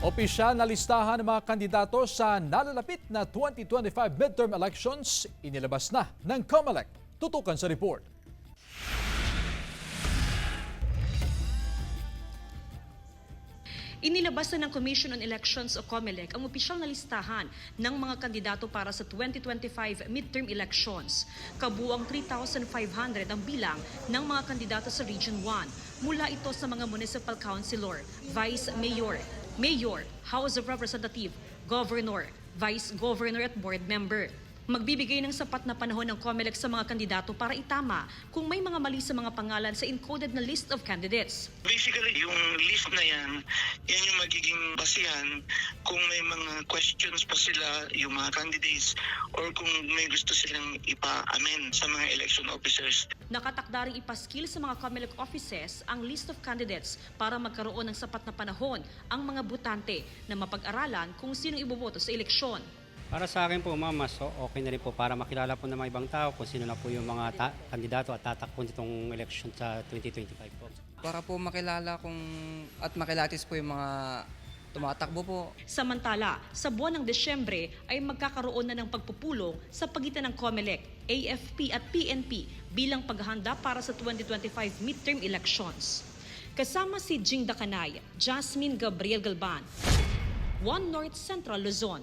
Opisyal na listahan ng mga kandidato sa nalalapit na 2025 midterm elections inilabas na ng COMELEC. Tutukan sa report. Inilabas na ng Commission on Elections o COMELEC ang opisyal na listahan ng mga kandidato para sa 2025 midterm elections. Kabuang 3,500 ang bilang ng mga kandidato sa Region 1. Mula ito sa mga municipal councilor, vice mayor, mayor, House of Representative, governor, vice governor at board member. Magbibigay ng sapat na panahon ng COMELEC sa mga kandidato para itama kung may mga mali sa mga pangalan sa encoded na list of candidates. Basically, yung list na yan yung magiging basihan kung may mga questions pa sila, yung mga candidates, or kung may gusto silang ipa-amend sa mga election officers. Nakatakda ring ipaskil sa mga COMELEC offices ang list of candidates para magkaroon ng sapat na panahon ang mga botante na mapag-aralan kung sinong iboboto sa eleksyon. Para sa akin po, ma'am, mas okay na rin po para makilala po ng mga ibang tao kung sino na po yung mga kandidato at tatakbo nitong election sa 2025 po. Para po makilala at makilatis po yung mga tumatakbo po. Samantala, sa buwan ng Desyembre ay magkakaroon na ng pagpupulong sa pagitan ng COMELEC, AFP at PNP bilang paghahanda para sa 2025 midterm elections. Kasama si Jing Dacanay, Jasmine Gabriel Galban, One North Central Luzon.